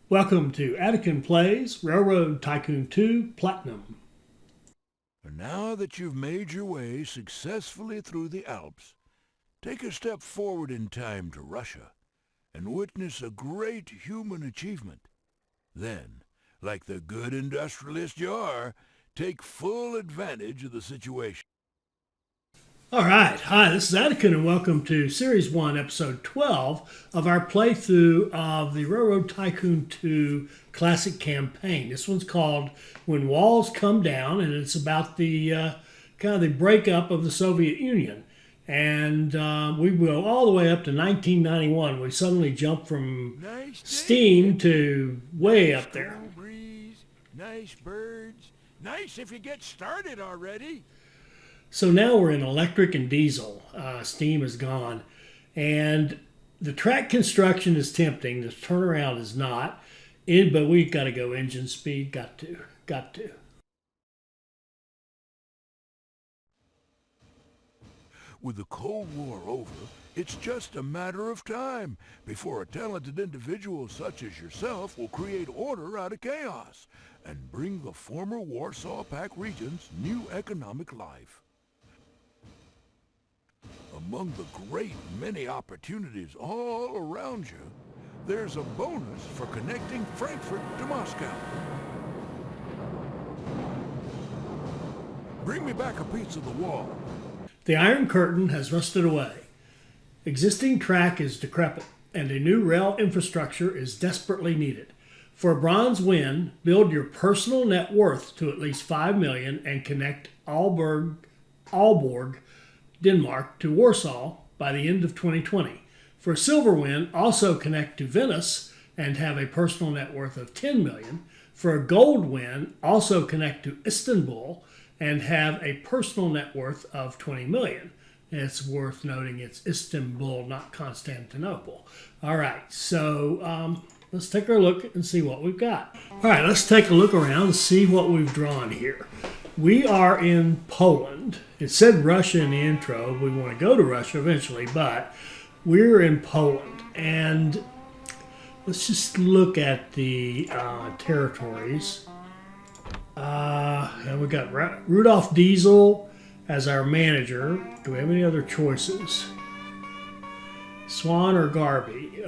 Welcome to Attican Plays Railroad Tycoon II Platinum. Now that you've made your way successfully through the Alps, take a step forward in time to Russia and witness a great human achievement. Then, like the good industrialist you are, take full advantage of the situation. All right, hi, this is Attican, and welcome to Series 1, Episode 12 of our playthrough of the Railroad Tycoon II Classic Campaign. This one's called When Walls Come Down, and it's about the kind of the breakup of the Soviet Union. And we go all the way up to 1991. We suddenly jump from steam to way up there. Cool breeze, nice birds. Nice if you get started already. So now we're in electric and diesel. Steam is gone. And the track construction is tempting. The turnaround is not. But we've got to go engine speed. Got to. With the Cold War over, it's just a matter of time before a talented individual such as yourself will create order out of chaos and bring the former Warsaw Pact regions new economic life. Among the great many opportunities all around you, there's a bonus for connecting Frankfurt to Moscow. Bring me back a piece of the wall. The Iron Curtain has rusted away. Existing track is decrepit, and a new rail infrastructure is desperately needed. For a bronze win, build your personal net worth to at least 5 million and connect Aalborg, Denmark to Warsaw by the end of 2020. For a silver win, also connect to Venice and have a personal net worth of 10 million. For a gold win, also connect to Istanbul and have a personal net worth of 20 million. It's worth noting it's Istanbul, not Constantinople. All right, so let's take a look and see what we've got. All right, let's take a look around and see what we've drawn here. We are in Poland. It said Russia in the intro. We want to go to Russia eventually, but we're in Poland. And let's just look at the territories. And we got Rudolph Diesel as our manager. Do we have any other choices? Swan or Garby?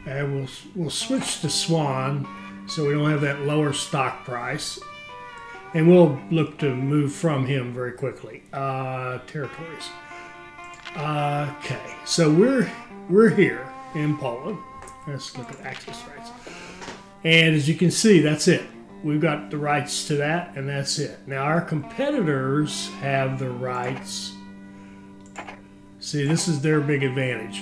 And we'll switch to Swan so we don't have that lower stock price. And we'll look to move from him very quickly. Territories. Okay, so we're here in Poland. Let's look at access rights. And as you can see, that's it. We've got the rights to that, and that's it. Now, our competitors have the rights. See, this is their big advantage.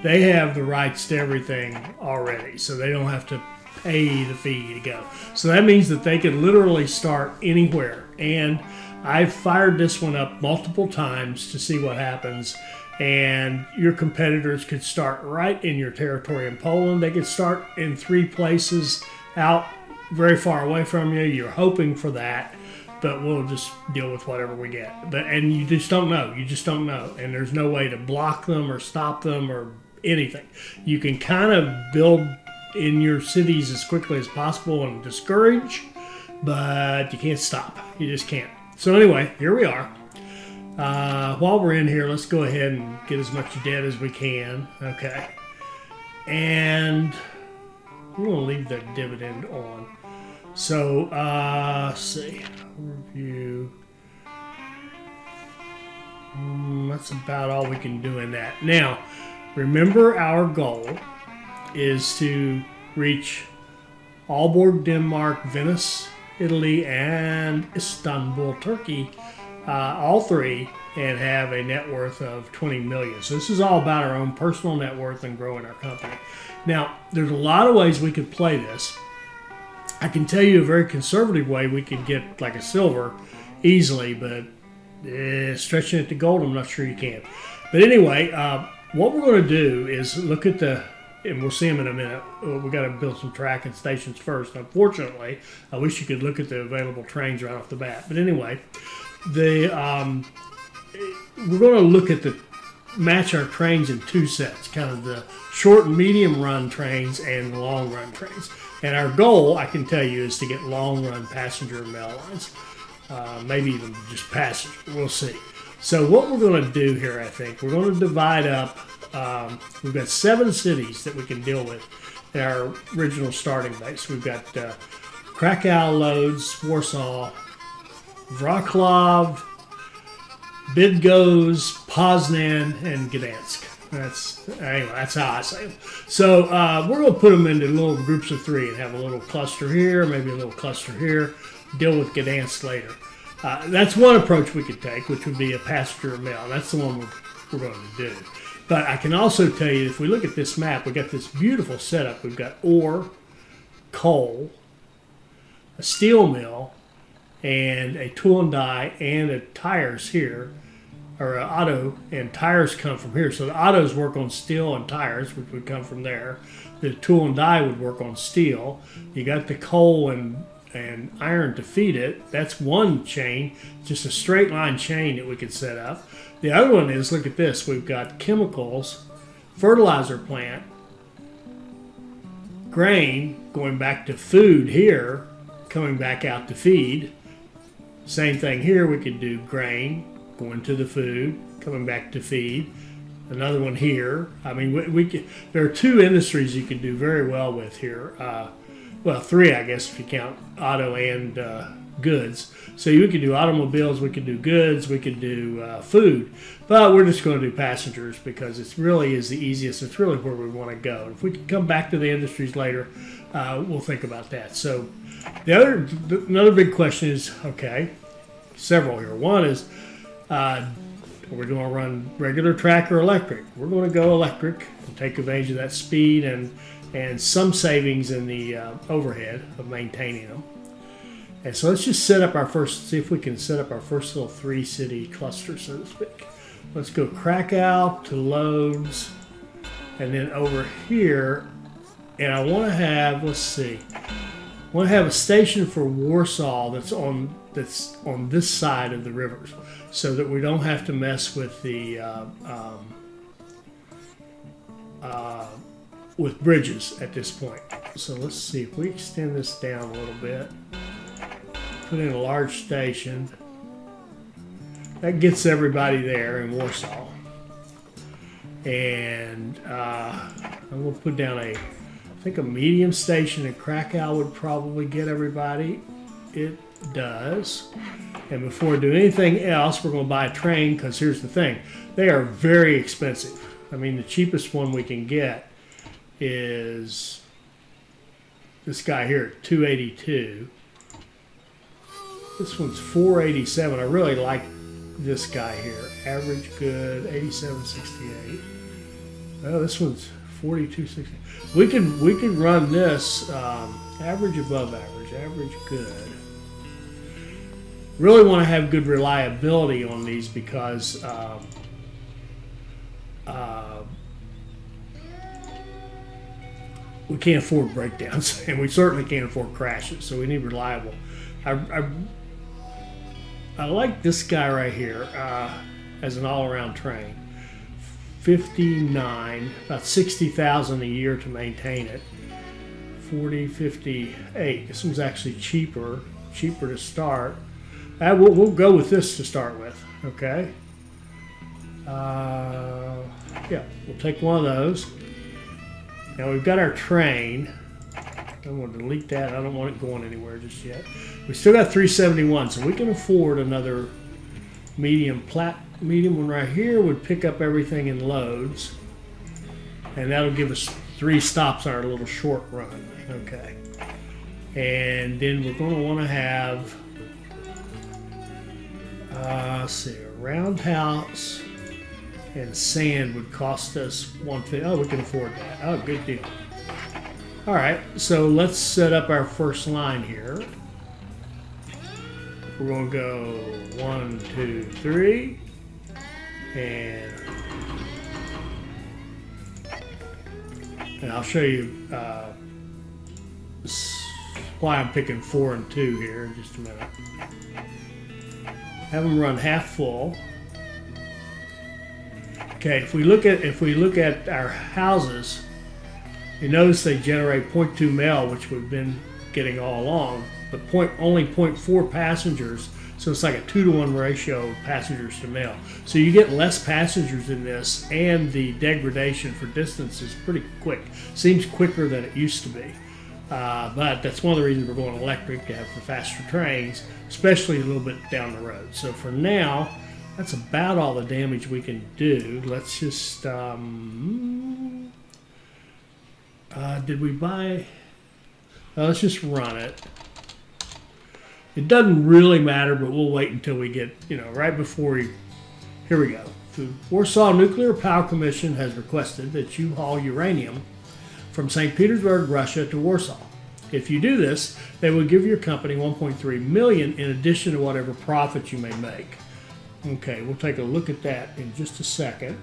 They have the rights to everything already, so they don't have to pay the fee to go. So that means that they can literally start anywhere. And I've fired this one up multiple times to see what happens. And your competitors could start right in your territory in Poland. They could start in 3 places out very far away from you. You're hoping for that, but we'll just deal with whatever we get. And you just don't know. You just don't know. And there's no way to block them or stop them or anything. You can kind of build in your cities as quickly as possible and discourage, but you can't stop. You just can't. So anyway, here we are. While we're in here, let's go ahead and get as much debt as we can. Okay. And we're going to leave the dividend on. So, let's see. Review. That's about all we can do in that. Now, remember our goal is to reach Aalborg, Denmark, Venice, Italy, and Istanbul, Turkey, all 3, and have a net worth of 20 million. So this is all about our own personal net worth and growing our company. Now, there's a lot of ways we could play this. I can tell you a very conservative way we could get like a silver easily, but stretching it to gold, I'm not sure you can. But anyway, what we're going to do is look at and we'll see them in a minute. We got to build some track and stations first. Unfortunately, I wish you could look at the available trains right off the bat. But anyway, we're going to look at the match our trains in two sets, kind of the short and medium run trains and the long run trains. And our goal, I can tell you, is to get long run passenger mail lines, maybe even just passenger. We'll see. So what we're going to do here, I think, we're going to divide up. We've got 7 cities that we can deal with in our original starting base. We've got Krakow, Lodz, Warsaw, Wrocław, Bydgoszcz, Poznan, and Gdansk. That's how I say them. So we're going to put them into little groups of 3 and have a little cluster here, maybe a little cluster here. Deal with Gdansk later. That's one approach we could take, which would be a passenger mail. That's the one we're going to do. But I can also tell you, if we look at this map, we've got this beautiful setup. We've got ore, coal, a steel mill, and a tool and die, and a tires here, or an auto, and tires come from here. So the autos work on steel and tires, which would come from there. The tool and die would work on steel. You got the coal and iron to feed it. That's one chain, just a straight line chain that we could set up. The other one is, look at this, we've got chemicals, fertilizer plant, grain going back to food here, coming back out to feed. Same thing here, we could do grain going to the food, coming back to feed. Another one here. I mean, we could, there are 2 industries you can do very well with here. Well, 3, I guess, if you count auto and goods. So we could do automobiles, we could do goods, we could do food. But we're just going to do passengers because it really is the easiest. It's really where we want to go. If we can come back to the industries later, we'll think about that. So another big question is, okay, several here. One is, are we going to run regular track or electric? We're going to go electric and take advantage of that speed and some savings in the overhead of maintaining them. And so let's just set up our first, see if we can set up our first little 3-city cluster, so to speak. Let's go Krakow to Lodz, and then over here, and I want to have, let's see, I want to have a station for Warsaw that's on this side of the rivers, so that we don't have to mess with the with bridges at this point. So let's see if we extend this down a little bit. Put in a large station. That gets everybody there in Warsaw. And I'm going to put down I think a medium station in Krakow would probably get everybody. It does. And before we do anything else, we're going to buy a train, because here's the thing. They are very expensive. I mean, the cheapest one we can get is this guy here at $282. This one's $487. I really like this guy here. Average good, $87.68. Oh, this one's $42.60. We could run this average above average, average good. Really want to have good reliability on these because we can't afford breakdowns, and we certainly can't afford crashes, so we need reliable. I like this guy right here as an all-around train. 59, about 60,000 a year to maintain it. 40, 58. This one's actually cheaper to start. We'll go with this to start with, okay? Yeah, we'll take one of those. Now we've got our train. I'm going to delete that. I don't want it going anywhere just yet. We still got 371, so we can afford another medium one right here. Would pick up everything in loads, and that'll give us 3 stops on our little short run. Okay, and then we're going to want to have let's see, a roundhouse and sand would cost us $150. Oh, we can afford that. Oh, good deal. All right, so let's set up our first line here. We're going to go 1, 2, 3, and I'll show you why I'm picking 4 and 2 here in just a minute. Have them run half full. Okay, if we look at our houses, you notice they generate 0.2 mail, which we've been getting all along, but only 0.4 passengers. So it's like a 2-to-1 ratio of passengers to mail. So you get less passengers in this, and the degradation for distance is pretty quick. Seems quicker than it used to be. But that's one of the reasons we're going electric, to have the faster trains, especially a little bit down the road. So for now, that's about all the damage we can do. Let's just, did we buy, let's just run it. It doesn't really matter, but we'll wait until we get, right before we, here we go. The Warsaw Nuclear Power Commission has requested that you haul uranium from St. Petersburg, Russia to Warsaw. If you do this, they will give your company $1.3 million in addition to whatever profit you may make. Okay, we'll take a look at that in just a second.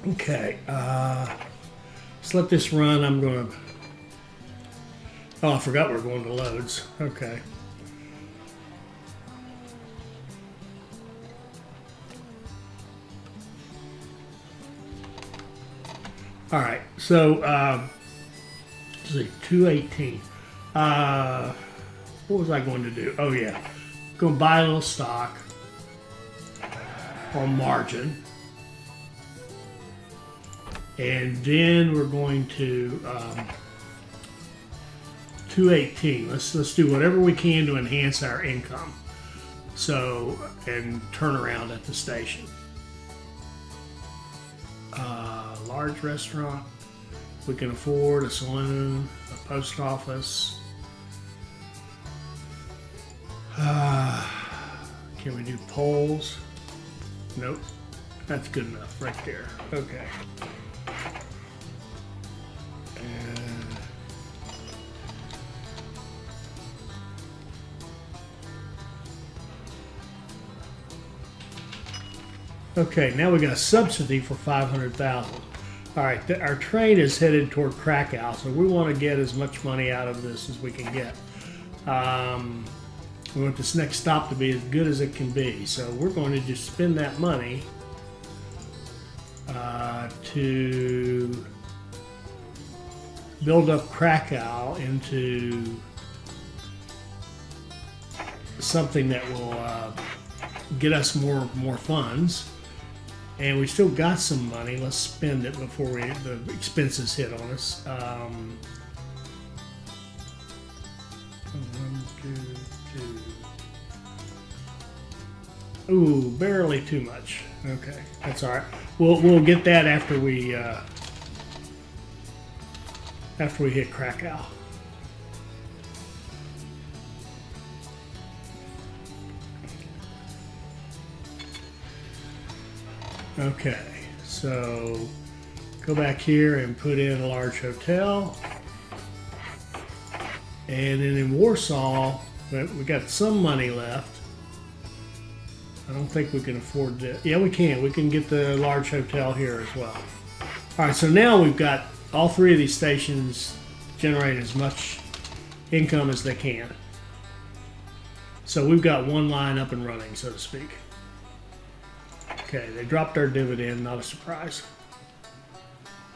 Okay, let's let this run. I'm going to... Oh, I forgot we're going to loads. Okay. All right, so let's see, 218. What was I going to do? Oh yeah, going to buy a little stock on margin, and then we're going to 218. Let's do whatever we can to enhance our income. So, and turn around at the station. Large restaurant we can afford, a saloon, a post office. Can we do polls? Nope. That's good enough right there. Okay. Okay, now we got a subsidy for $500,000. All right, our train is headed toward Krakow, so we want to get as much money out of this as we can get. We want this next stop to be as good as it can be, so we're going to just spend that money to build up Krakow into something that will get us more funds. And we still got some money. Let's spend it before the expenses hit on us. 1, 2, 2. Ooh, barely too much. Okay, that's all right. We'll get that after we hit Krakow. Okay, so go back here and put in a large hotel. And then in Warsaw, we got some money left. I don't think we can afford that. Yeah, we can. We can get the large hotel here as well. All right, so now we've got all 3 of these stations generate as much income as they can. So we've got one line up and running, so to speak. Okay, they dropped our dividend, not a surprise.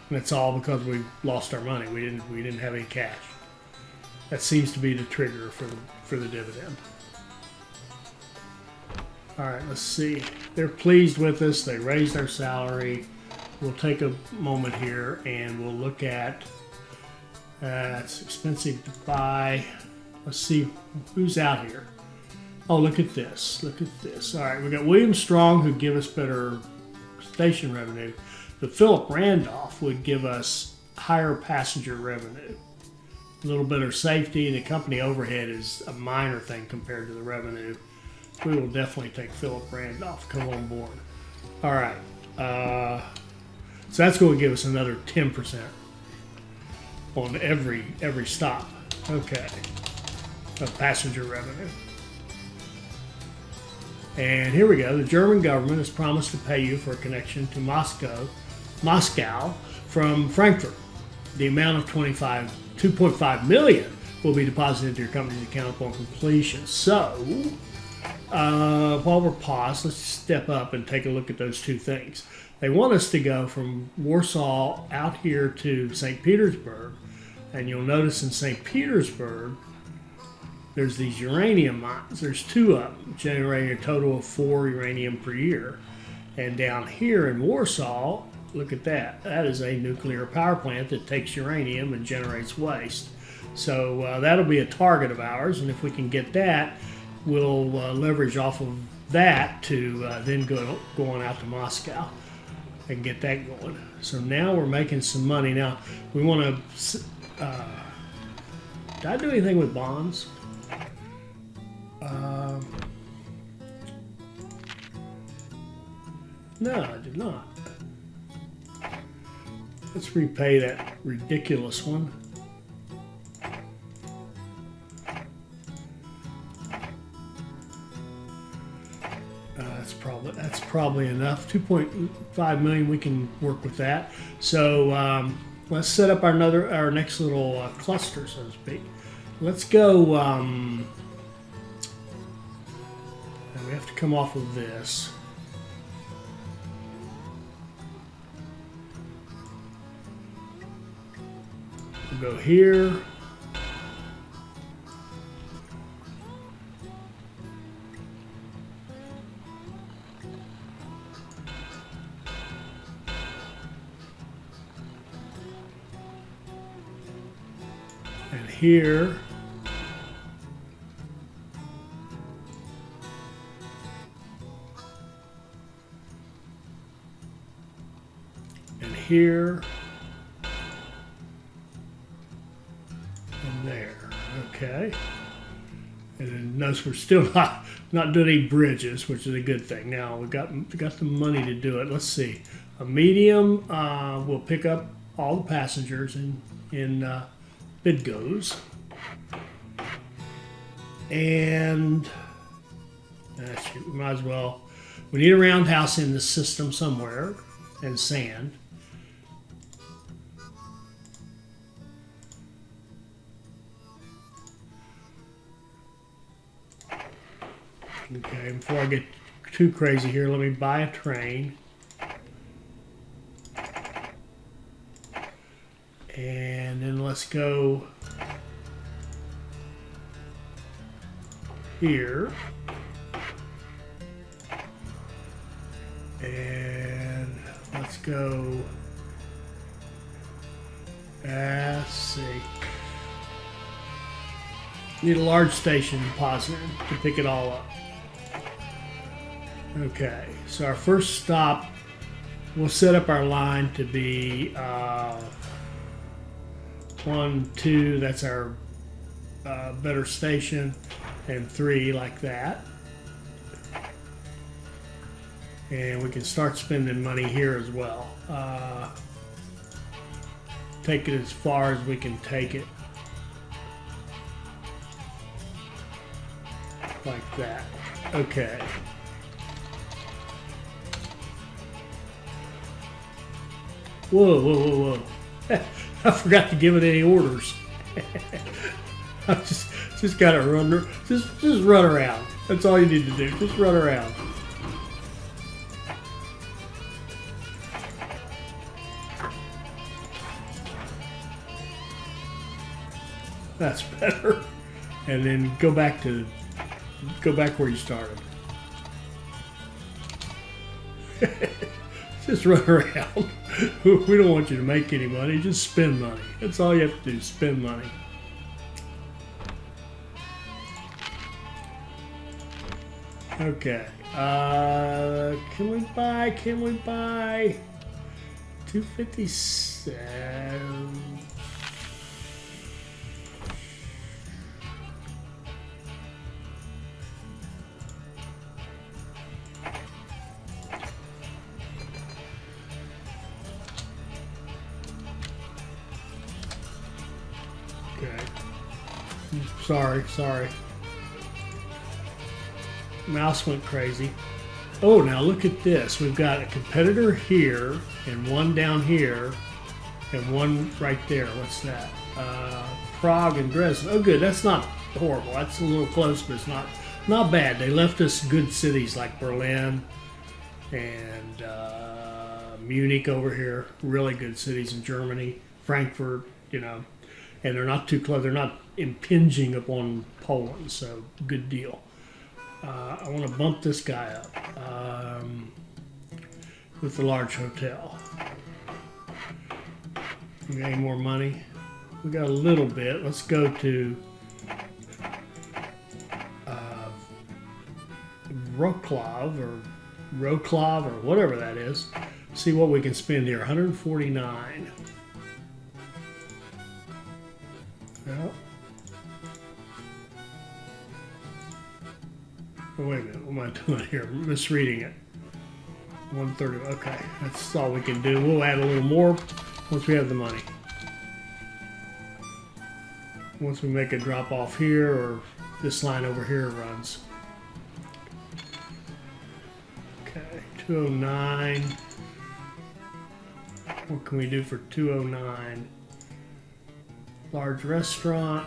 And it's all because we lost our money. We didn't have any cash. That seems to be the trigger for the dividend. All right, let's see. They're pleased with us. They raised our salary. We'll take a moment here and we'll look at. It's expensive to buy. Let's see who's out here. Oh, look at this. Look at this. All right, we got William Strong, who'd give us better station revenue. But Philip Randolph would give us higher passenger revenue. A little better safety, and the company overhead is a minor thing compared to the revenue. We will definitely take Philip Randolph. Come on board. All right. So that's going to give us another 10% on every stop. Okay. Of passenger revenue. And here we go. The German government has promised to pay you for a connection to Moscow from Frankfurt. The amount of $2.5 million will be deposited into your company's account upon completion. So while we're paused, let's step up and take a look at those two things. They want us to go from Warsaw out here to St. Petersburg, and you'll notice in St. Petersburg, there's these uranium mines. There's 2 of them, generating a total of 4 uranium per year. And down here in Warsaw, look at that. That is a nuclear power plant that takes uranium and generates waste. So that'll be a target of ours, and if we can get that, we'll leverage off of that to then go on out to Moscow and get that going. So now we're making some money. Now we want to. Did I do anything with bonds? No, I did not. Let's repay that ridiculous one. That's probably enough. 2.5 million, we can work with that. So let's set up our next little cluster, so to speak. Let's go. And we have to come off of this. We'll go here. And here. And here. And there. Okay. And then notice we're still not doing any bridges, which is a good thing. Now we got the money to do it. Let's see. A medium will pick up all the passengers in bid goes, and we might as well. We need a roundhouse in the system somewhere, and sand. Okay, before I get too crazy here, let me buy a train. And then let's go here. And let's go. Let's see. Need a large station deposit to pick it all up. Okay, so our first stop, we'll set up our line to be 1, 2, that's our better station, and 3 like that. And we can start spending money here as well. Take it as far as we can take it. Like that. Okay. Whoa, whoa, whoa, whoa. I forgot to give it any orders. I just got to run. Just run around. That's all you need to do. Just run around. That's better. And then go back where you started. Just run around. We don't want you to make any money. Just spend money. That's all you have to do. Spend money. Okay. Can we buy 257? Okay. Sorry. Mouse went crazy. Oh, now look at this. We've got a competitor here, and one down here, and one right there. What's that? Prague and Dresden. Oh, good. That's not horrible. That's a little close, but it's not not bad. They left us good cities like Berlin and Munich over here. Really good cities in Germany. Frankfurt, you know, and they're not too close. They're not impinging upon Poland, so good deal. I want to bump this guy up with the large hotel. We got any more money? We got a little bit. Let's go to Wroclaw or whatever that is. See what we can spend here. 149. Well, oh, wait a minute. What am I doing here? I'm misreading it. 130. Okay, that's all we can do. We'll add a little more once we have the money. Once we make a drop off here, or this line over here runs. Okay, 209. What can we do for 209? Large restaurant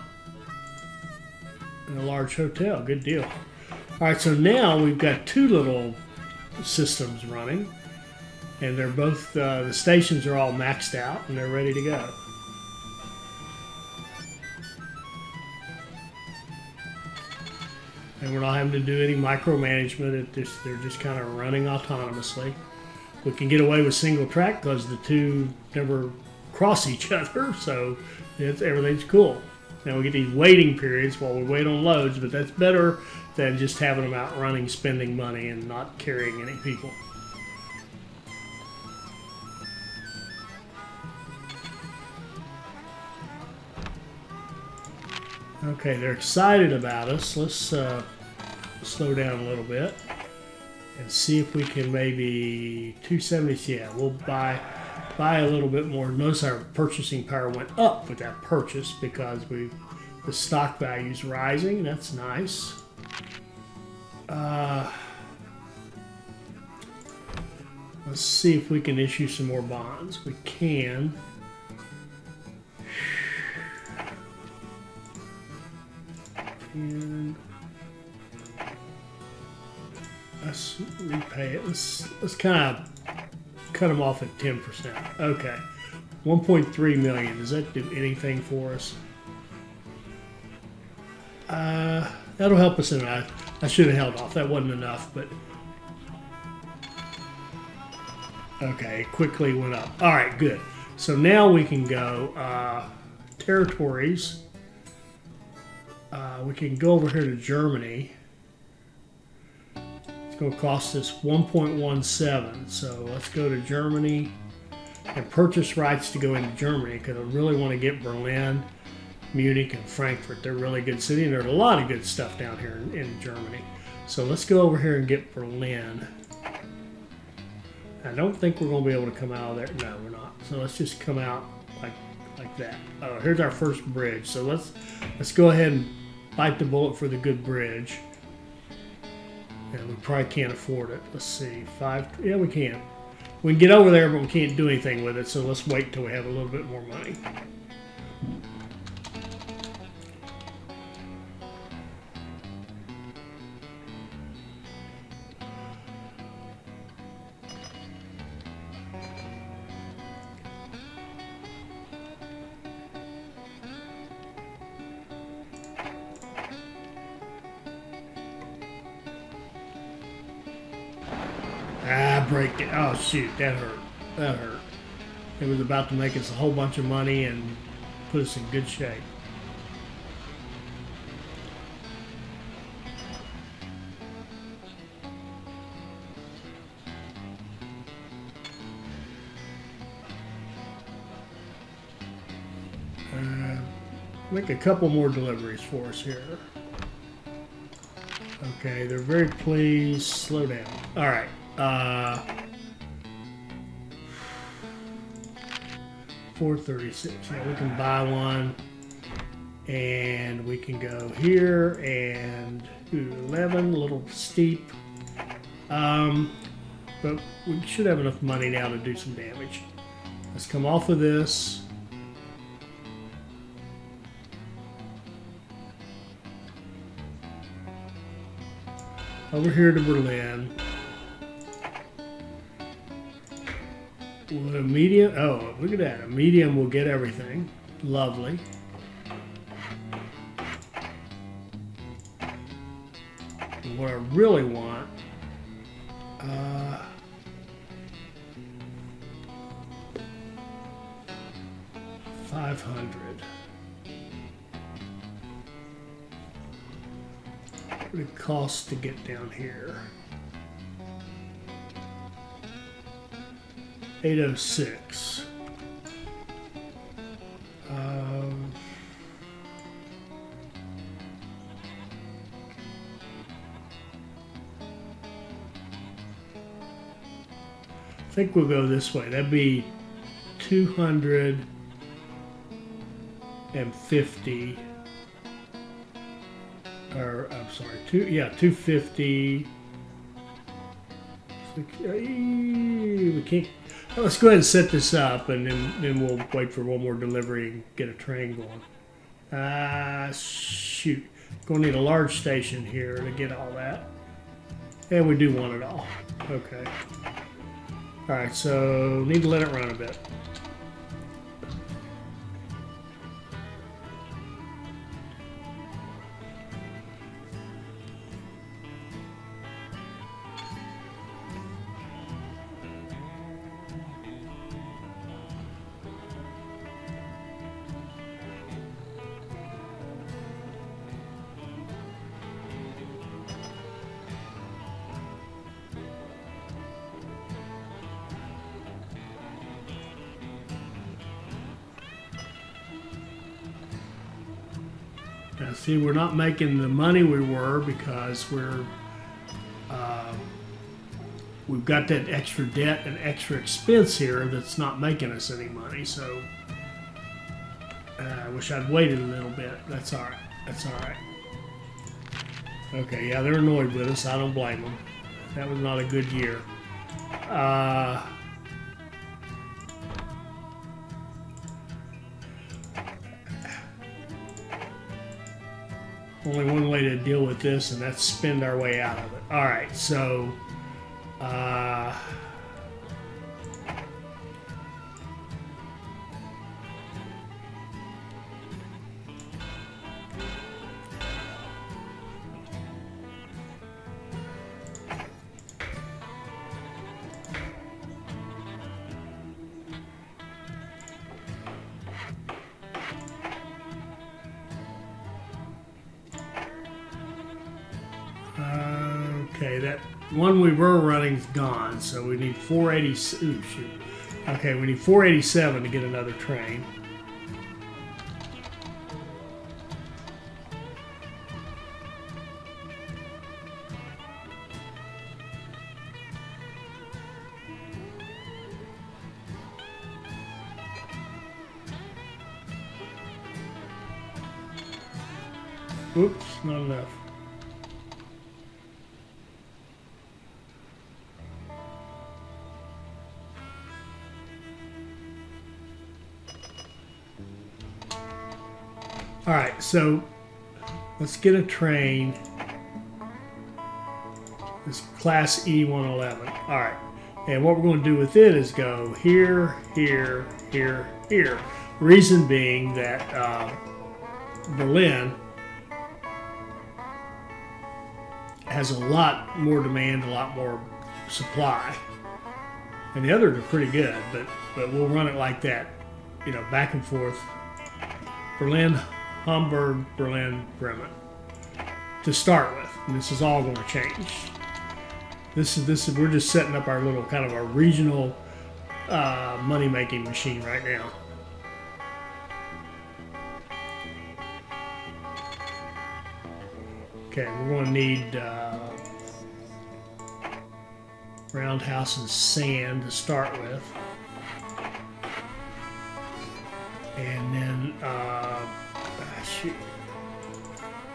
and a large hotel. Good deal. All right, so now we've got two little systems running, and they're both the stations are all maxed out and they're ready to go. And we're not having to do any micromanagement. They're just kind of running autonomously. We can get away with single track because the two never cross each other, so everything's cool. Now we get these waiting periods while we wait on loads, but that's better than just having them out running, spending money, and not carrying any people. Okay, they're excited about us. Let's slow down a little bit and see if we can maybe 270. Yeah, we'll buy a little bit more. Notice our purchasing power went up with that purchase because the stock value's rising. That's nice. Let's see if we can issue some more bonds. We can. And let's repay it. Let's kind of cut them off at 10%. Okay, 1.3 million. Does that do anything for us? That'll help us in. I should have held off. That wasn't enough, but okay. It quickly went up. All right, good. So now we can go territories. We can go over here to Germany. It's going to cost us 1.17. So let's go to Germany and purchase rights to go into Germany because I really want to get Berlin, Munich, and Frankfurt. They're really good cities, and there's a lot of good stuff down here in Germany. So let's go over here and get Berlin. I don't think we're going to be able to come out of there. No, we're not. So let's just come out like that. Oh, here's our first bridge. So let's go ahead and bite the bullet for the good bridge. And we probably can't afford it. Let's see, yeah, we can. We can get over there, but we can't do anything with it. So let's wait till we have a little bit more money. Break it. Oh shoot, that hurt. That hurt. It was about to make us a whole bunch of money and put us in good shape. Make a couple more deliveries for us here. Okay, they're very pleased. Slow down. All right. 436. Yeah, we can buy one, and we can go here and do 11. A little steep, but we should have enough money now to do some damage. Let's come off of this. over here to Berlin. Well, a medium, oh, look at that. A medium will get everything. Lovely. And what I really want, 500. What would it cost to get down here? 806. I think we'll go this way. That'd be 250. Or I'm sorry, 250. We can't. Let's go ahead and set this up, and then we'll wait for one more delivery and get a train going. Shoot. Gonna need a large station here to get all that. And we do want it all. Okay. Alright, so need to let it run a bit. Now, see, we're not making the money we were because we've got that extra debt and extra expense here that's not making us any money. So I wish I'd waited a little bit. That's all right. That's all right. Okay, yeah, they're annoyed with us. I don't blame them. That was not a good year. Only one way to deal with this, and that's spend our way out of it. All right, so okay, that one we were running is gone, so we need 480. Ooh, shoot. Okay, we need 487 to get another train. Oops, not enough. All right, so let's get a train. This Class E111. All right, and what we're going to do with it is go here, here, here, here. Reason being that Berlin has a lot more demand, a lot more supply, and the others are pretty good. But we'll run it like that, you know, back and forth. Berlin, Hamburg, Berlin, Bremen to start with. And this is all going to change. This is we're just setting up our little kind of our regional money-making machine right now. Okay, we're going to need roundhouse and sand to start with, and then shoot.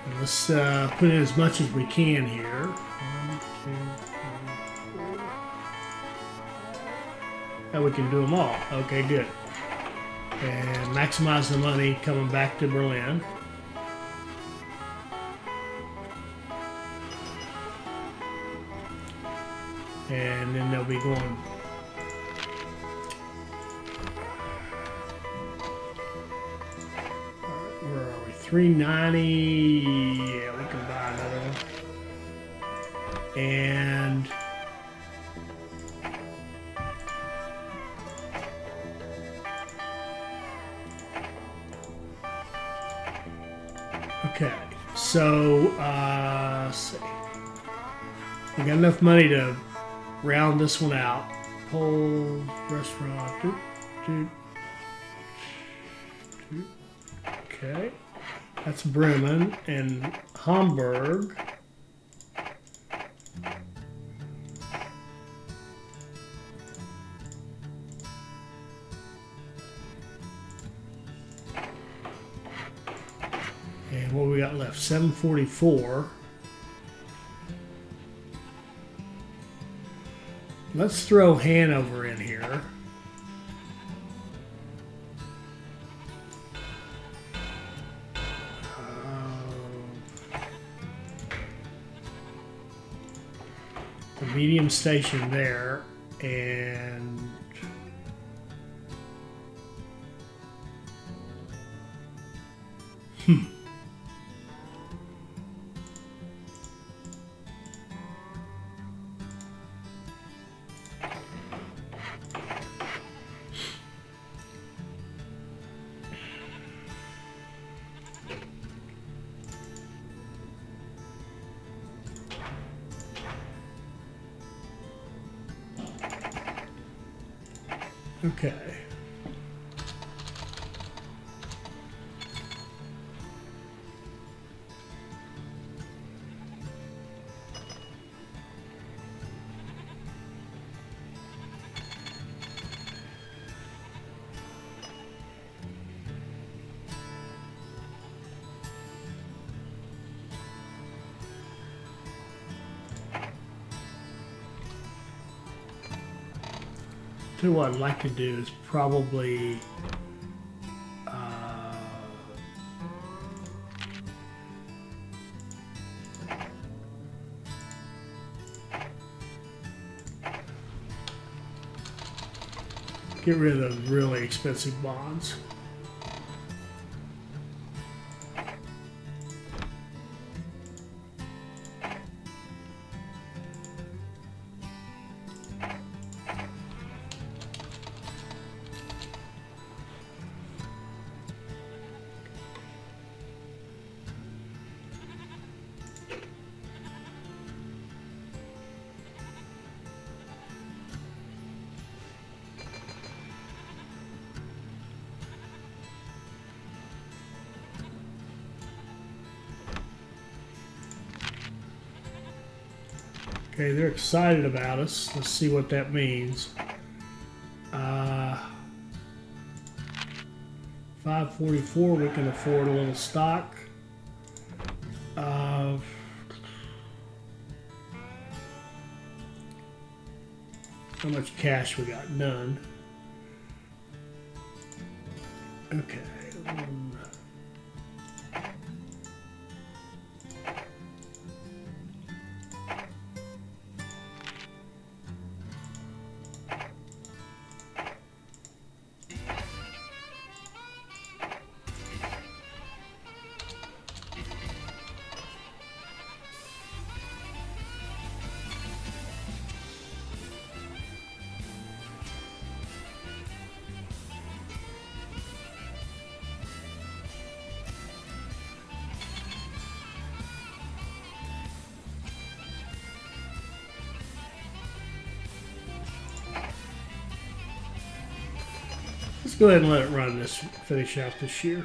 And let's put in as much as we can here. 1, 2, 3, 4. Now we can do them all. Okay, good. And maximize the money coming back to Berlin. will be going. Where are we? 390. Yeah, we can buy another one. And okay, so let's see. We got enough money to round this one out. Pole restaurant. Okay, that's Bremen and Hamburg. And what we got left? 744. Let's throw Hanover in here. The medium station there, and okay. So what I'd like to do is probably get rid of the really expensive bonds. Okay, they're excited about us. Let's see what that means. 544, we can afford a little stock. How much cash we got? None. Okay. Let's go ahead and let it run this, finish out this year.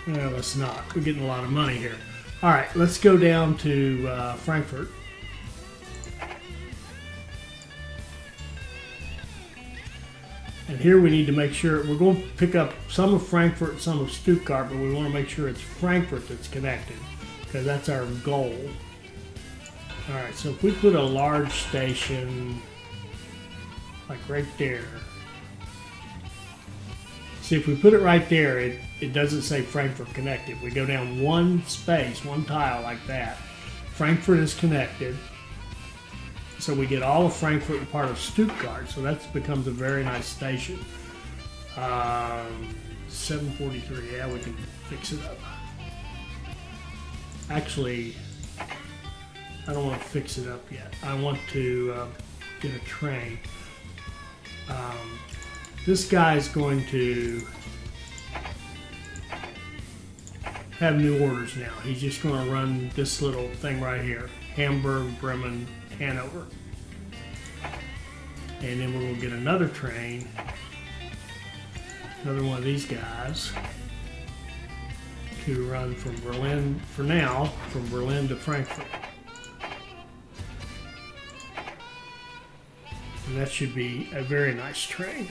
No, let's not. We're getting a lot of money here. All right, let's go down to Frankfurt. And here we need to make sure, we're going to pick up some of Frankfurt and some of Stuttgart, but we want to make sure it's Frankfurt that's connected, because that's our goal. All right, so if we put a large station, like right there. See, See, if we put it right there, it doesn't say Frankfurt connected. We go down one space, one tile like that. Frankfurt is connected. So we get all of Frankfurt and part of Stuttgart. So that becomes a very nice station. 743, yeah, we can fix it up. Actually, I don't want to fix it up yet. I want to get a train. This guy's going to have new orders now. He's just going to run this little thing right here. Hamburg, Bremen, Hanover. And then we're going to get another train. Another one of these guys. To run from Berlin, for now, from Berlin to Frankfurt. And that should be a very nice train.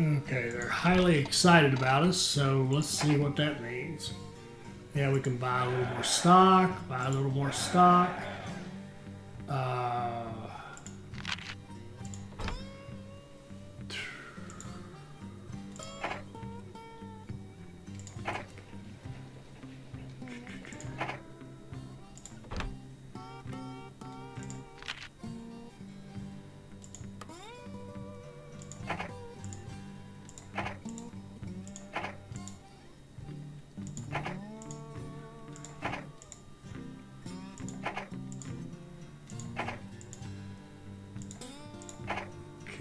Okay, they're highly excited about us, so let's see what that means. Yeah, we can buy a little more stock, buy a little more stock.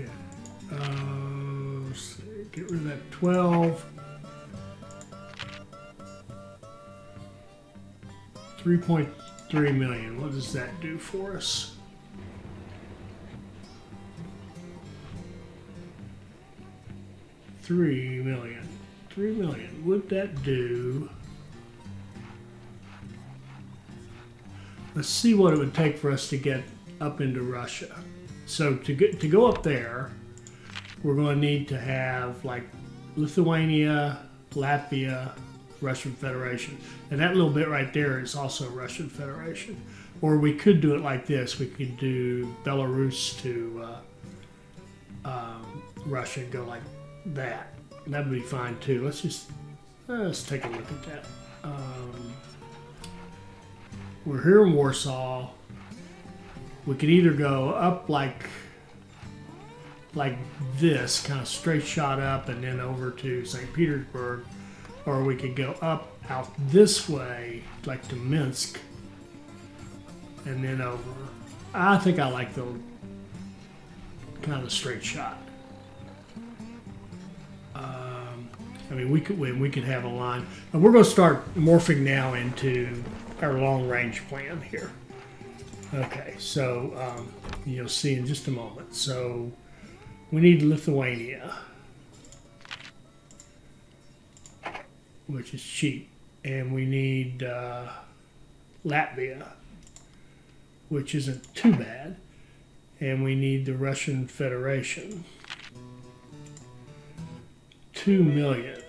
Okay. Let's see. Get rid of that 12. 3.3 million. What does that do for us? $3 million. 3 million. Would that do? Let's see what it would take for us to get up into Russia. So to go up there, we're going to need to have like Lithuania, Latvia, Russian Federation. And that little bit right there is also Russian Federation. Or we could do it like this. We could do Belarus to Russia and go like that. And that would be fine too. Let's take a look at that. We're here in Warsaw. We could either go up like this, kind of straight shot up and then over to St. Petersburg, or we could go up out this way, like to Minsk, and then over. I think I like the kind of straight shot. I mean, we could have a line, and we're going to start morphing now into our long range plan here. Okay, so you'll see in just a moment. So we need Lithuania, which is cheap, and we need Latvia, which isn't too bad, and we need the Russian Federation. 2 million.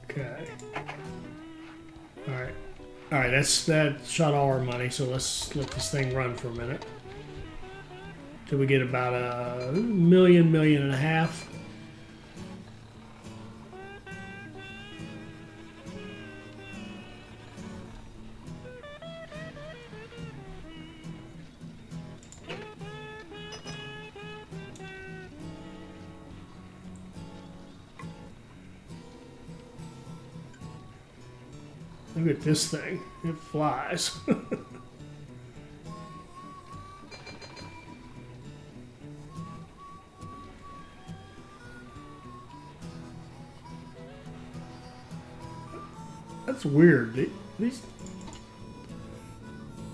Okay. All right. All right. That shot all our money. So let's let this thing run for a minute till we get about a million and a half. Look at this thing. It flies. That's weird. These.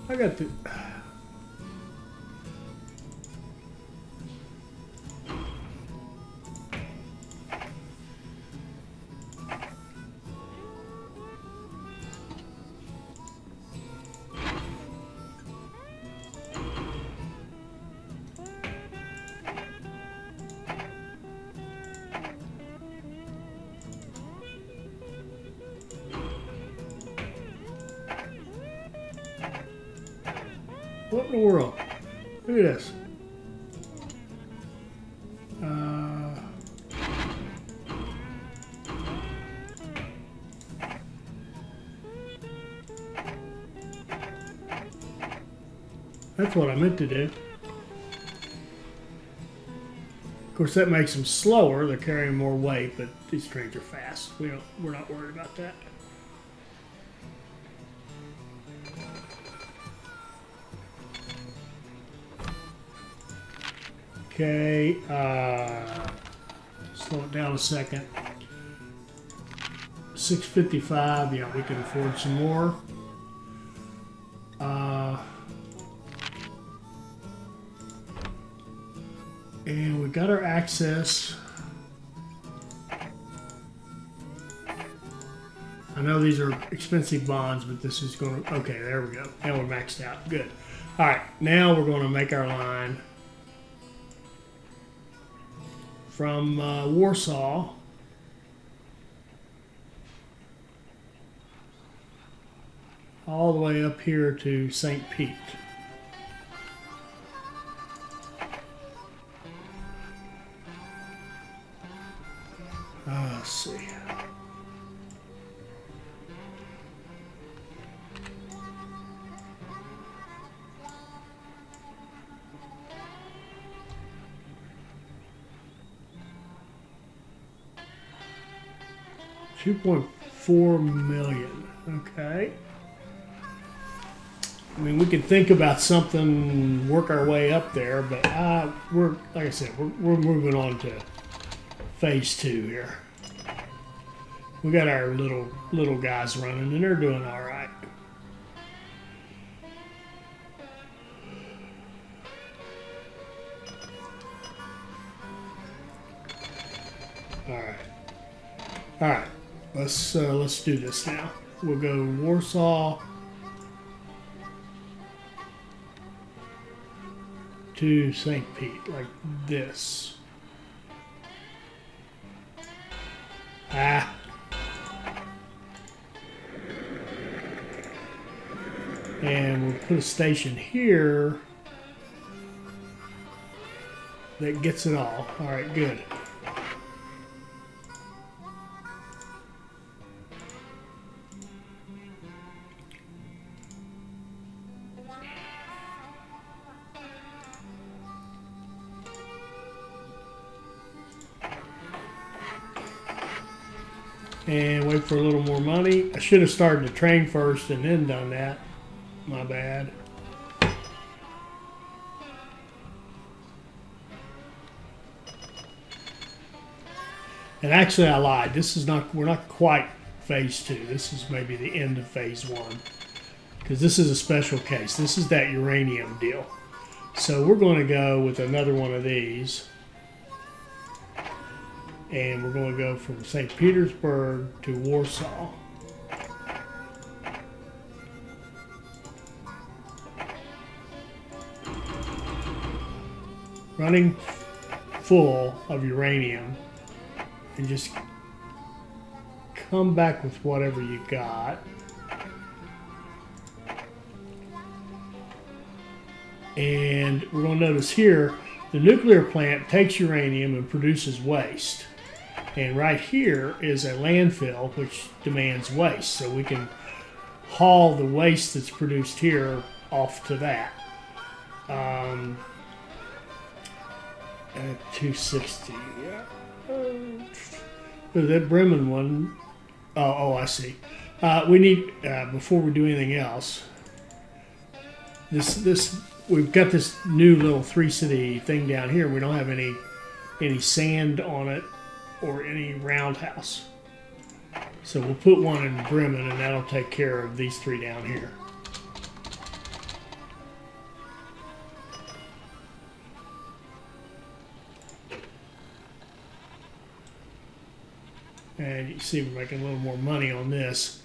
I got the. What in the world? Look at this. That's what I meant to do. Of course, that makes them slower. They're carrying more weight, but these trains are fast. We're not worried about that. Okay, slow it down a second. 655, yeah, we can afford some more. And we got our access. I know these are expensive bonds, but this is going to, okay, there we go. Now we're maxed out, good. All right, now we're going to make our line from Warsaw all the way up here to St. Pete. Let's see. $2.4 million. Okay. I mean, we can think about something, work our way up there, but we're, like I said, we're moving on to phase 2 here. We got our little guys running, and they're doing all right. All right. Let's do this now. We'll go Warsaw to St. Pete, like this. And we'll put a station here that gets it all. All right, good. And wait for a little more money. I should have started the train first and then done that. My bad. And actually I lied. We're not quite phase 2. This is maybe the end of phase 1. Because this is a special case. This is that uranium deal. So we're going to go with another one of these. And we're going to go from St. Petersburg to Warsaw. Running full of uranium. And just come back with whatever you got. And we're going to notice here, the nuclear plant takes uranium and produces waste. And right here is a landfill which demands waste. So we can haul the waste that's produced here off to that. At 260, yeah. That Bremen one, oh, I see. We need, before we do anything else, we've got this new little 3-city thing down here. We don't have any sand on it or any roundhouse. So we'll put one in Bremen, and that'll take care of these 3 down here. And you can see we're making a little more money on this.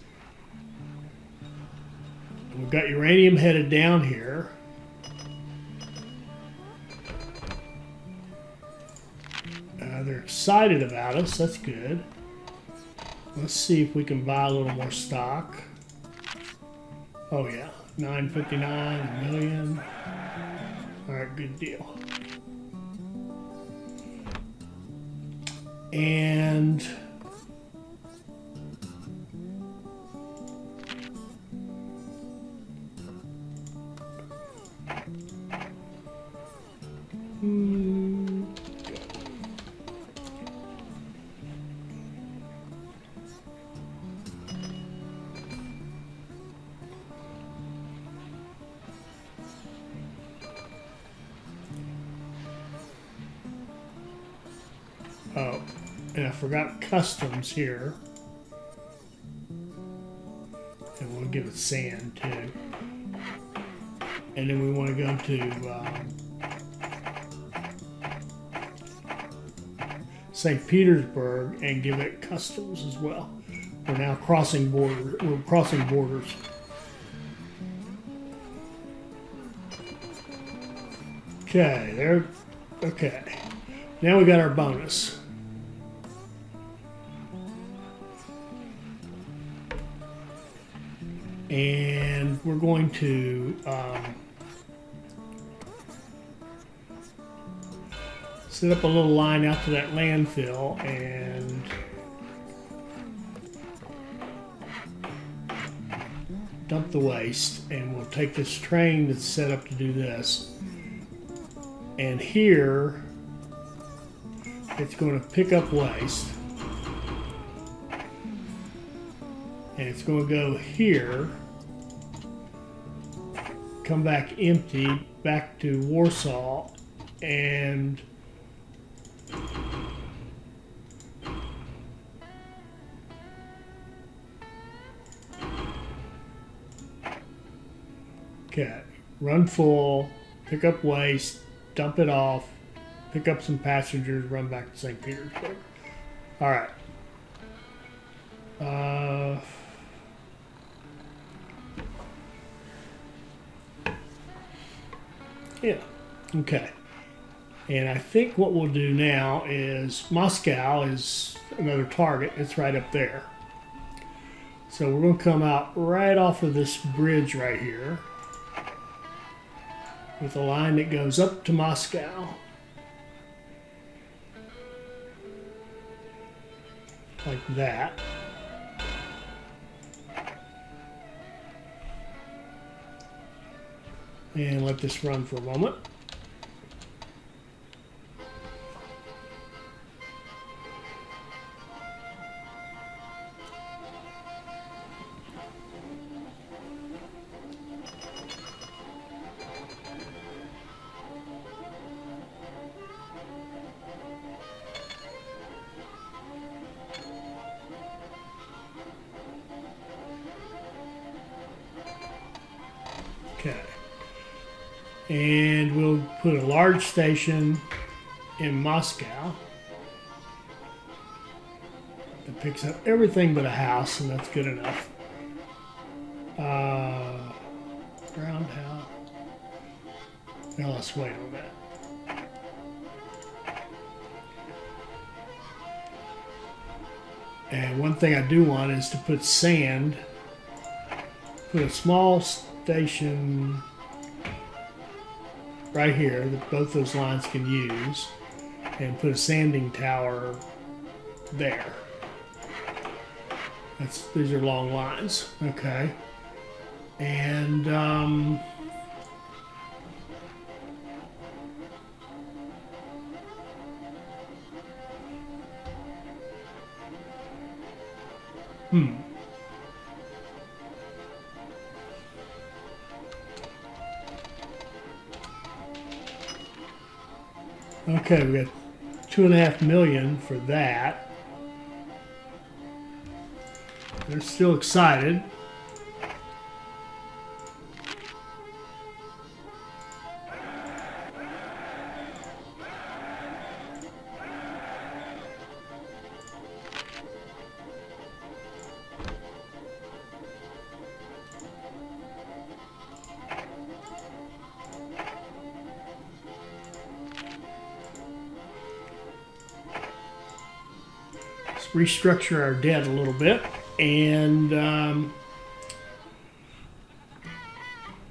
We've got uranium headed down here. They're excited about us. That's good. Let's see if we can buy a little more stock. Oh yeah, 959, a million. All right, good deal. And oh, and I forgot customs here. And we'll give it sand too. And then we want to go to St. Petersburg and give it customs as well. We're now crossing borders. We're crossing borders. Okay, there. Okay, now we got our bonus. And we're going to set up a little line out to that landfill and dump the waste, and we'll take this train that's set up to do this, and here it's going to pick up waste, and it's going to go here, come back empty, back to Warsaw, and okay, run full, pick up waste, dump it off, pick up some passengers, run back to St. Petersburg. All right. Yeah, okay. And I think what we'll do now is Moscow is another target. It's right up there. So we're going to come out right off of this bridge right here with a line that goes up to Moscow. Like that. And let this run for a moment. Okay. And we'll put a large station in Moscow that picks up everything but a house, and that's good enough. Roundhouse. Now let's wait on that. And one thing I do want is to put sand, put a small station right here that both those lines can use, and put a sanding tower there. These are long lines, okay. And okay, we got 2.5 million for that. They're still excited. Let's restructure our debt a little bit, and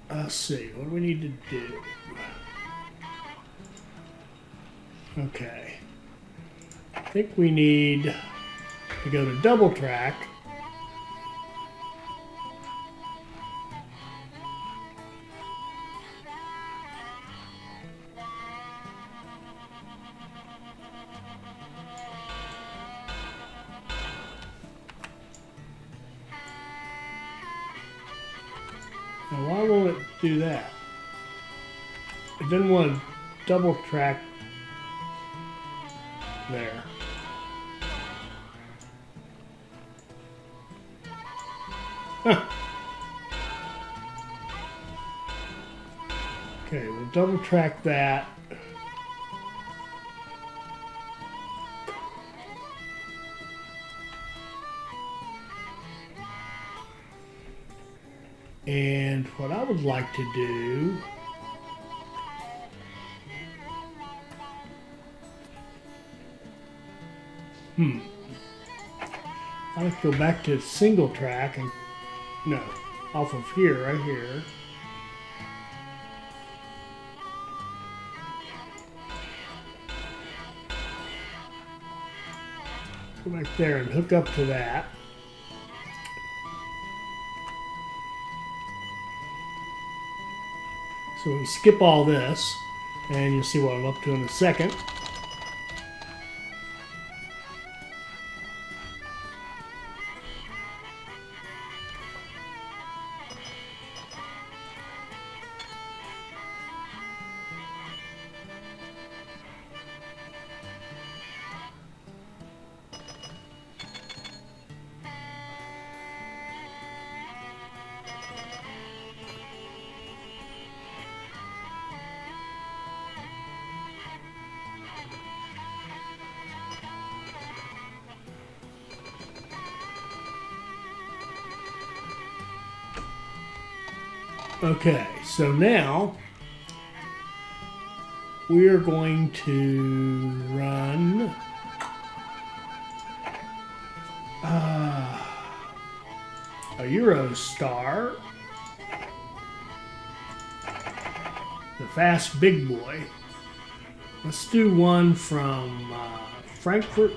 let's see, what do we need to do? Okay. I think we need to go to double track. Now, why won't it do that? It didn't want to double track there. Huh. Okay, we'll double track that. And what I would like to do I like to go back to single track and no, off of here, right here. Go back there and hook up to that. So we skip all this, and you'll see what I'm up to in a second. Okay, so now we are going to run a Eurostar, the fast big boy. Let's do one from Frankfurt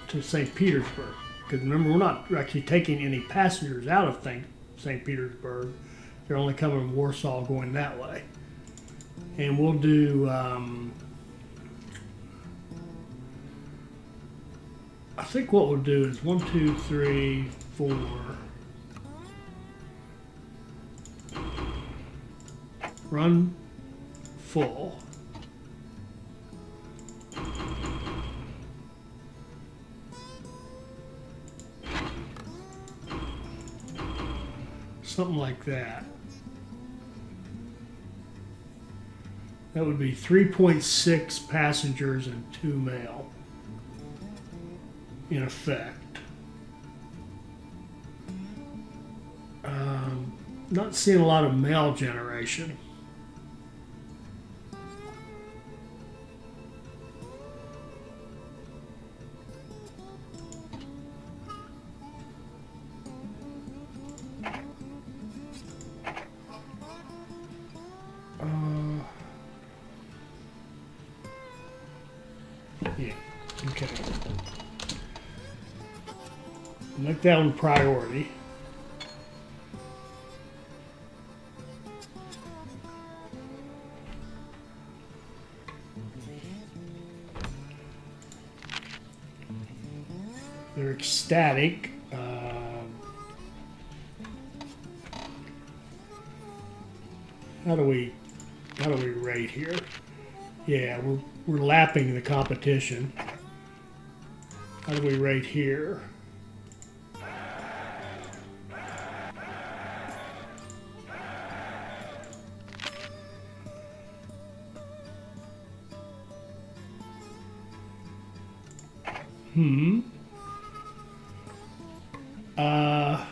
to St. Petersburg. Because remember, we're not actually taking any passengers out of St. Petersburg. They're only coming from Warsaw going that way. And we'll do, I think what we'll do is 1, 2, 3, 4. Run full. Something like that. That would be 3.6 passengers and 2 mail, in effect. Not seeing a lot of mail generation. Yeah, okay. Make that one priority. They're ecstatic. How do we rate here? Yeah, we're lapping the competition. How do we rate here? Uh,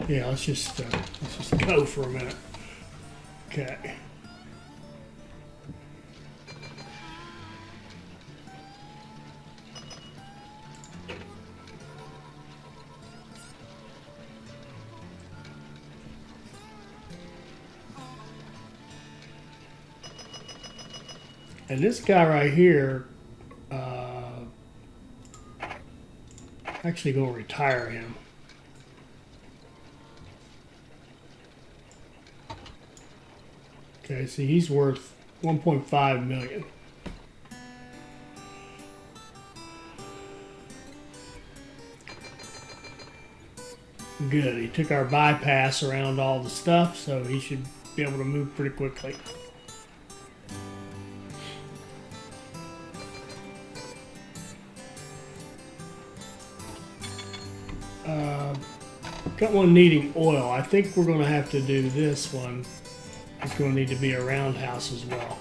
yeah, let's just go for a minute. Okay. And this guy right here, actually going to retire him. Okay, see, he's worth 1.5 million. Good. He took our bypass around all the stuff, so he should be able to move pretty quickly. Got one needing oil. I think we're going to have to do this one. It's going to need to be a roundhouse as well.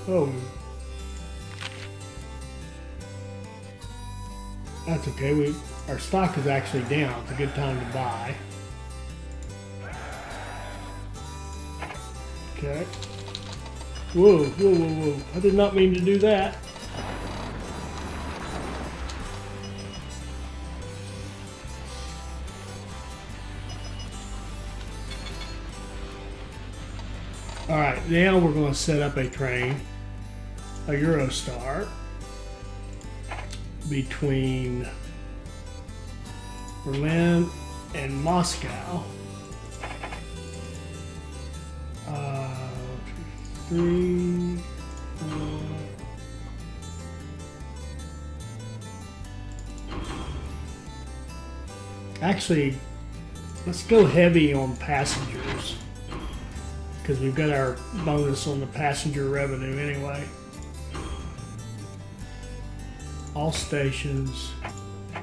Oh, that's okay. Our stock is actually down. It's a good time to buy. Okay. Whoa, whoa, whoa, whoa. I did not mean to do that. Alright, now we're going to set up a train, a Eurostar, between Berlin and Moscow. 3, 4. Actually, let's go heavy on passengers, because we've got our bonus on the passenger revenue anyway. All stations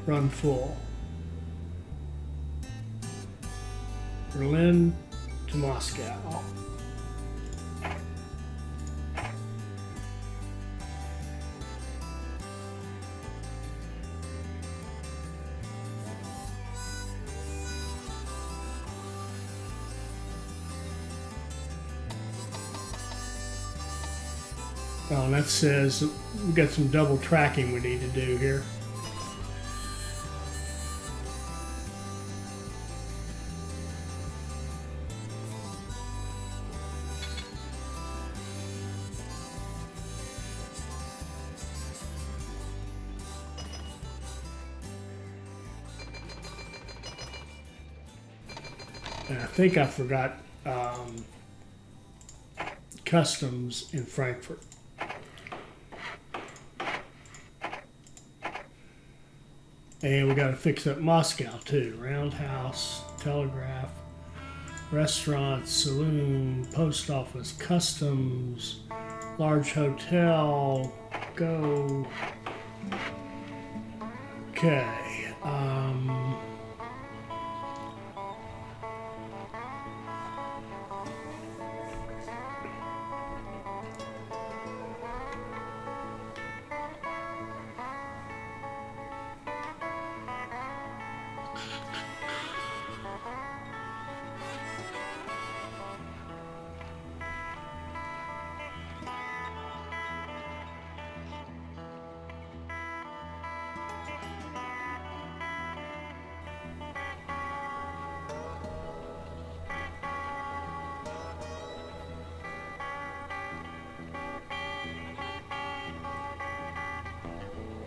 run full. Berlin to Moscow. Oh, and that says we've got some double tracking we need to do here. And I think I forgot customs in Frankfurt. And we got to fix up Moscow too. Roundhouse, telegraph, restaurant, saloon, post office, customs, large hotel, go. Okay.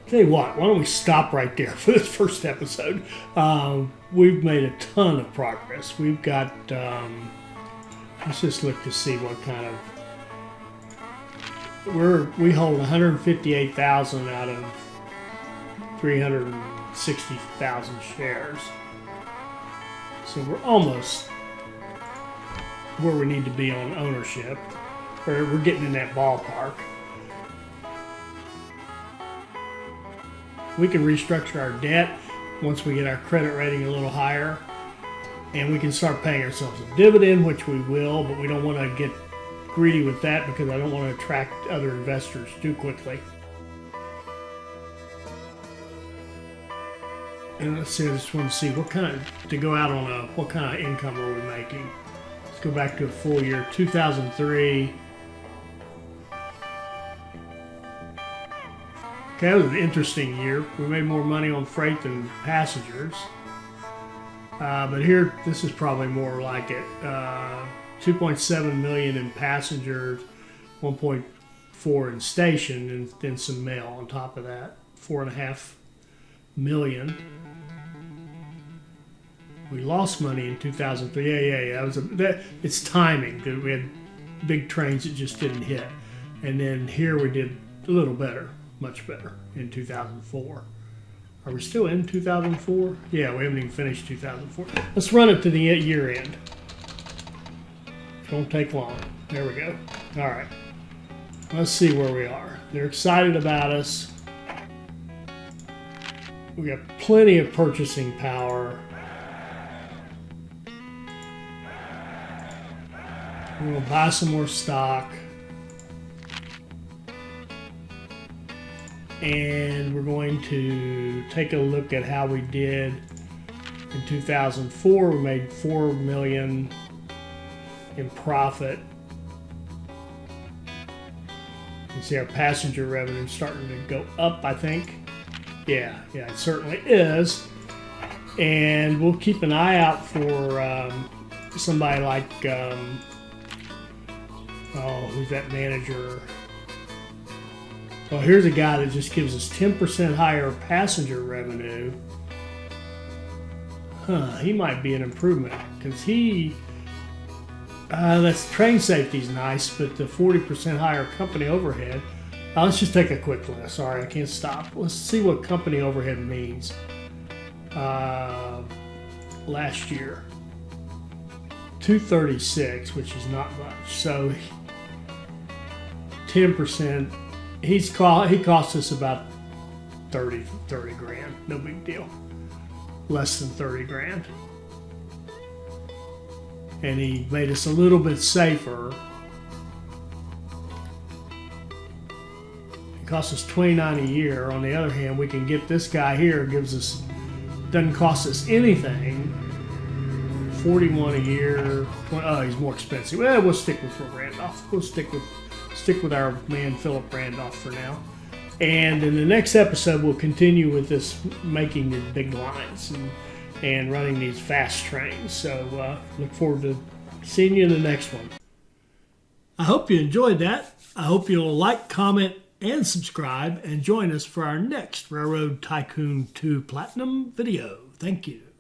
Tell you what, why don't we stop right there for this first episode? We've made a ton of progress. We've got, let's just look to see what kind of, we hold 158,000 out of 360,000 shares. So we're almost where we need to be on ownership, or we're getting in that ballpark. We can restructure our debt once we get our credit rating a little higher, and we can start paying ourselves a dividend, which we will, but we don't want to get greedy with that because I don't want to attract other investors too quickly. And let's see, I just want to see what kind of income are we making. Let's go back to a full year, 2003. Okay, that was an interesting year. We made more money on freight than passengers. But here, this is probably more like it. 2.7 million in passengers, 1.4 in station, and then some mail on top of that. 4.5 million. We lost money in 2003. Yeah. It's timing. We had big trains that just didn't hit. And then here we did a little better, much better in 2004. Are we still in 2004? Yeah, we haven't even finished 2004. Let's run it to the year end. It won't take long. There we go. All right. Let's see where we are. They're excited about us. We got plenty of purchasing power. We're going to buy some more stock. And we're going to take a look at how we did in 2004. We made $4 million in profit. You see our passenger revenue starting to go up, I think. Yeah, it certainly is. And we'll keep an eye out for somebody like, who's that manager? Well, here's a guy that just gives us 10% higher passenger revenue. He might be an improvement because that's train safety's nice, but the 40% higher company overhead. Let's just take a quick look. Sorry, I can't stop. Let's see what company overhead means. Last year, 236, which is not much. So 10%. He cost us about 30 grand. No big deal. Less than 30 grand. And he made us a little bit safer. It costs us $29 a year. On the other hand, we can get this guy here, doesn't cost us anything. $41 a year. He's more expensive. Well, we'll stick with Randolph. We'll stick with our man Philip Randolph for now. And in the next episode, we'll continue with this making the big lines and running these fast trains. So look forward to seeing you in the next one. I hope you enjoyed that. I hope you'll like, comment, and subscribe, and join us for our next Railroad Tycoon II Platinum video. Thank you.